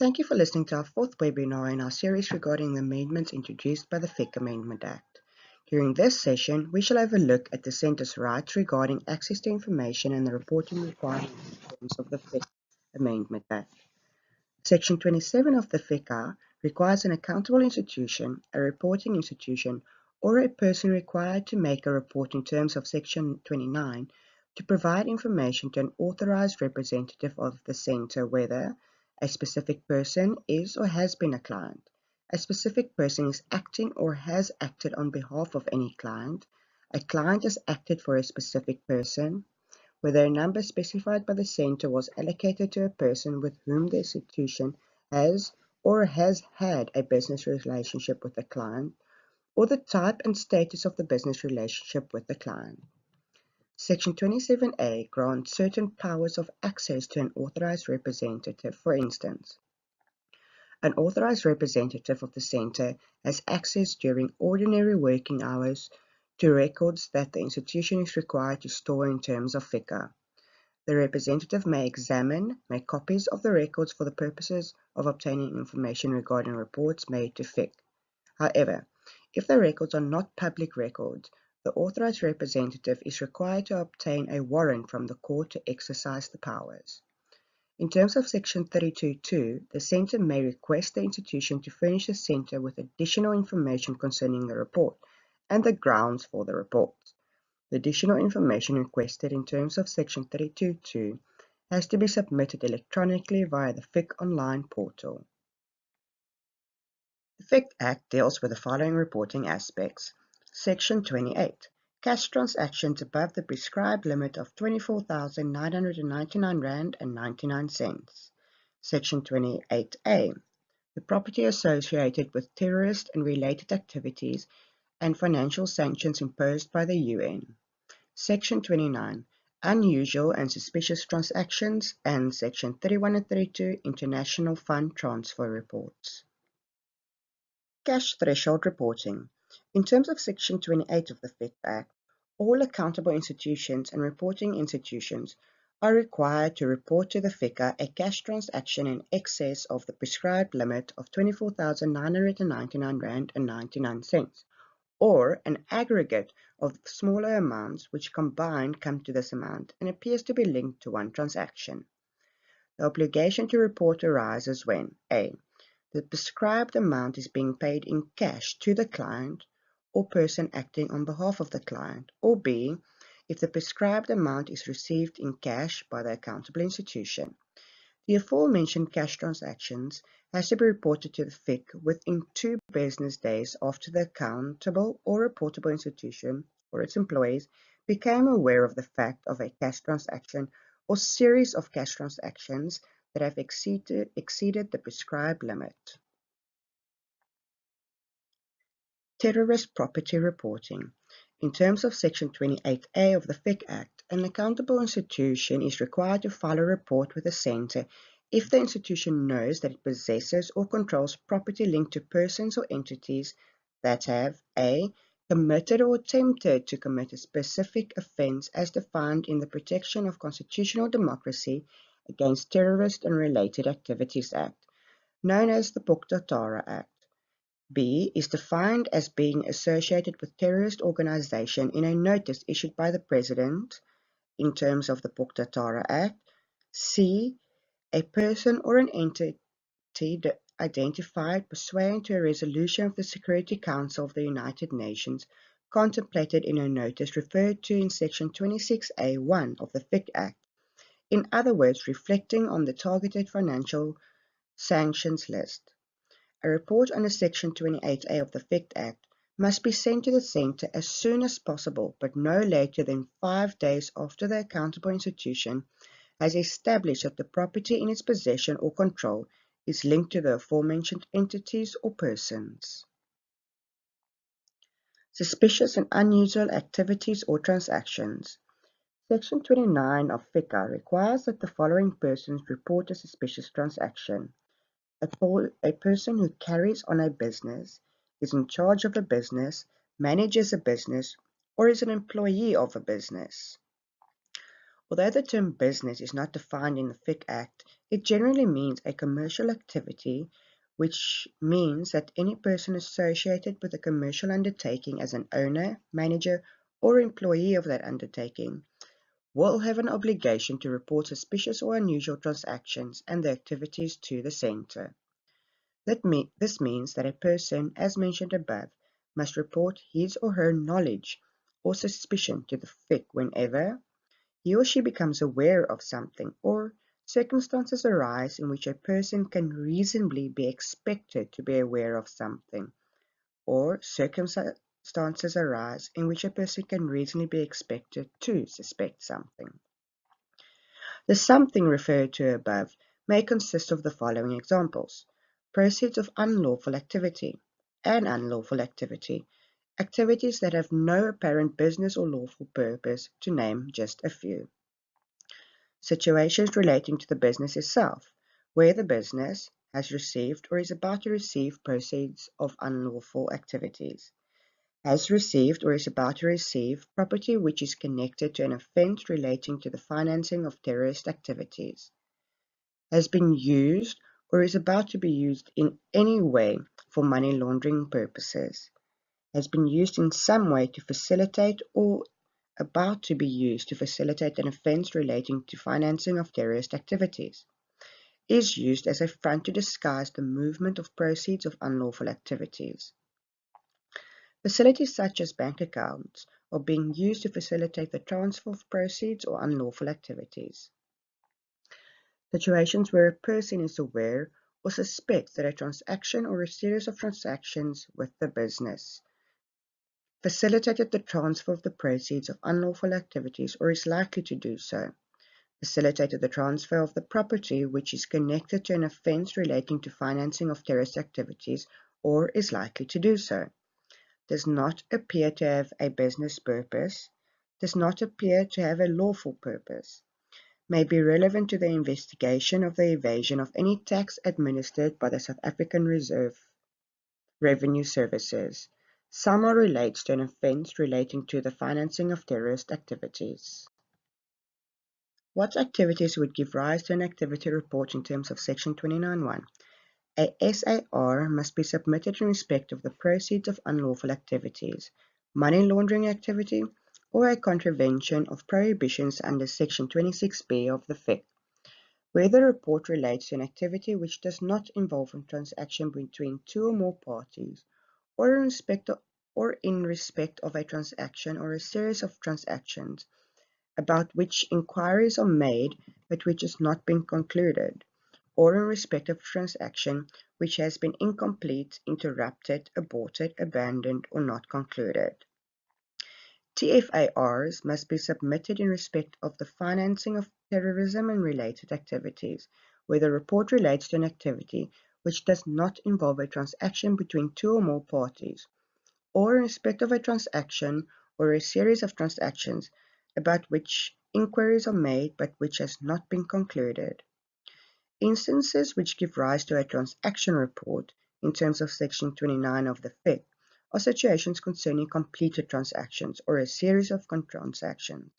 Thank you for listening to our fourth webinar in our series regarding the amendments introduced by the FIC Amendment Act. During this session, we shall have a look at the Centre's rights regarding access to information and the reporting requirements in terms of the FIC Amendment Act. Section 27 of the FIC requires an accountable institution, a reporting institution, or a person required to make a report in terms of Section 29 to provide information to an authorized representative of the Centre whether a specific person is or has been a client, a specific person is acting or has acted on behalf of any client, a client has acted for a specific person, whether a number specified by the Centre was allocated to a person with whom the institution has or has had a business relationship with the client, or the type and status of the business relationship with the client. Section 27A grants certain powers of access to an authorized representative. For instance, an authorized representative of the Centre has access during ordinary working hours to records that the institution is required to store in terms of FIC. The representative may make copies of the records for the purposes of obtaining information regarding reports made to FIC. However, if the records are not public records, the authorized representative is required to obtain a warrant from the court to exercise the powers. In terms of Section 32(2), the Centre may request the institution to furnish the Centre with additional information concerning the report and the grounds for the report. The additional information requested in terms of Section 32(2) has to be submitted electronically via the FIC online portal. The FIC Act deals with the following reporting aspects. Section 28. Cash transactions above the prescribed limit of R24,999.99. Section 28A. The property associated with terrorist and related activities and financial sanctions imposed by the UN. Section 29. Unusual and suspicious transactions, and Section 31 and 32. International fund transfer reports. Cash threshold reporting. In terms of Section 28 of the FIC Act, all accountable institutions and reporting institutions are required to report to the FIC a cash transaction in excess of the prescribed limit of R24,999.99, or an aggregate of smaller amounts which combined come to this amount and appears to be linked to one transaction. The obligation to report arises when a. The prescribed amount is being paid in cash to the client or person acting on behalf of the client, or b. If the prescribed amount is received in cash by the accountable institution. The aforementioned cash transactions has to be reported to the FIC within 2 business days after the accountable or reportable institution or its employees became aware of the fact of a cash transaction or series of cash transactions that have exceeded the prescribed limit. Terrorist property reporting. In terms of Section 28A of the FIC Act, an accountable institution is required to file a report with the Centre if the institution knows that it possesses or controls property linked to persons or entities that have a. Committed or attempted to commit a specific offence as defined in the Protection of Constitutional Democracy Against Terrorist and Related Activities Act, known as the Bukta Act. B. Is defined as being associated with terrorist organization in a notice issued by the President in terms of the Bukta Act. C. A person or an entity identified pursuant to a resolution of the Security Council of the United Nations contemplated in a notice referred to in Section 26A(1) of the FIC Act. In other words, reflecting on the targeted financial sanctions list. A report under Section 28A of the FIC Act must be sent to the Centre as soon as possible, but no later than 5 days after the accountable institution has established that the property in its possession or control is linked to the aforementioned entities or persons. Suspicious and unusual activities or transactions. Section 29 of FIC requires that the following persons report a suspicious transaction. A person who carries on a business, is in charge of a business, manages a business, or is an employee of a business. Although the term business is not defined in the FIC Act, it generally means a commercial activity, which means that any person associated with a commercial undertaking as an owner, manager, or employee of that undertaking will have an obligation to report suspicious or unusual transactions and their activities to the Centre. This means that a person, as mentioned above, must report his or her knowledge or suspicion to the FIC whenever he or she becomes aware of something or circumstances arise in which a person can reasonably be expected to be aware of something, or circumstances arise in which a person can reasonably be expected to suspect something. The something referred to above may consist of the following examples: proceeds of unlawful activity, an unlawful activity, activities that have no apparent business or lawful purpose, to name just a few. Situations relating to the business itself, where the business has received or is about to receive proceeds of unlawful activities, has received or is about to receive property which is connected to an offence relating to the financing of terrorist activities, has been used or is about to be used in any way for money laundering purposes, has been used in some way to facilitate or about to be used to facilitate an offence relating to financing of terrorist activities, is used as a front to disguise the movement of proceeds of unlawful activities. Facilities such as bank accounts are being used to facilitate the transfer of proceeds or unlawful activities. Situations where a person is aware or suspects that a transaction or a series of transactions with the business facilitated the transfer of the proceeds of unlawful activities or is likely to do so, facilitated the transfer of the property which is connected to an offence relating to financing of terrorist activities or is likely to do so, does not appear to have a business purpose, does not appear to have a lawful purpose, may be relevant to the investigation of the evasion of any tax administered by the South African Revenue Services. Some are relates to an offence relating to the financing of terrorist activities. What activities would give rise to an activity report in terms of Section 29(1)? A SAR must be submitted in respect of the proceeds of unlawful activities, money laundering activity, or a contravention of prohibitions under Section 26B of the FIC, where the report relates to an activity which does not involve a transaction between two or more parties, or in respect of a transaction or a series of transactions about which inquiries are made but which has not been concluded, or in respect of a transaction which has been incomplete, interrupted, aborted, abandoned, or not concluded. TFARs must be submitted in respect of the financing of terrorism and related activities, where the report relates to an activity which does not involve a transaction between two or more parties, or in respect of a transaction or a series of transactions about which inquiries are made but which has not been concluded. Instances which give rise to a transaction report in terms of Section 29 of the FIC are situations concerning completed transactions or a series of transactions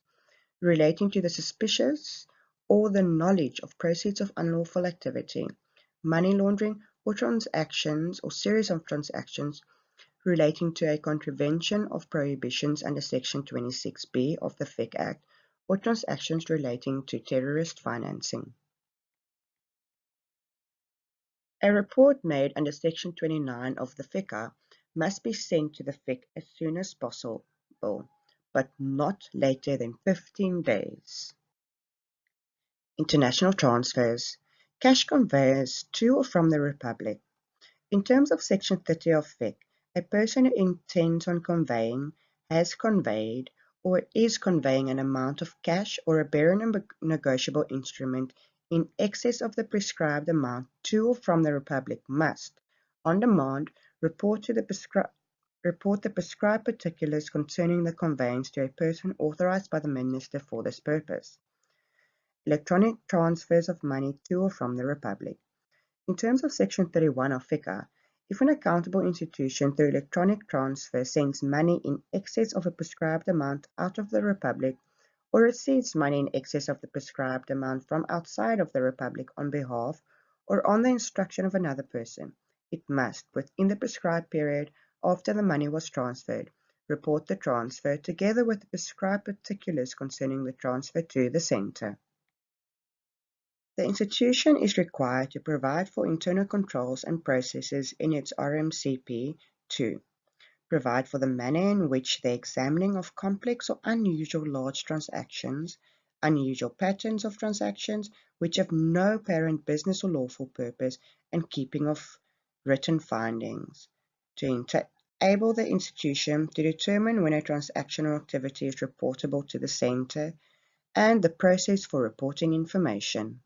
relating to the suspicious or the knowledge of proceeds of unlawful activity, money laundering, or transactions or series of transactions relating to a contravention of prohibitions under Section 26B of the FIC Act, or transactions relating to terrorist financing. A report made under Section 29 of the FICA must be sent to the FIC as soon as possible, but not later than 15 days. International transfers. Cash conveyance to or from the Republic. In terms of Section 30 of FIC, a person who intends on conveying, has conveyed, or is conveying an amount of cash or a bearer negotiable instrument in excess of the prescribed amount to or from the Republic must, on demand, report the prescribed particulars concerning the conveyance to a person authorized by the Minister for this purpose. Electronic transfers of money to or from the Republic. In terms of Section 31 of FICA, if an accountable institution through electronic transfer sends money in excess of a prescribed amount out of the Republic or receives money in excess of the prescribed amount from outside of the Republic on behalf or on the instruction of another person, it must, within the prescribed period after the money was transferred, report the transfer together with the prescribed particulars concerning the transfer to the Centre. The institution is required to provide for internal controls and processes in its RMCP to provide for the manner in which the examining of complex or unusual large transactions, unusual patterns of transactions which have no apparent business or lawful purpose, and keeping of written findings, to enable the institution to determine when a transaction or activity is reportable to the Centre, and the process for reporting information.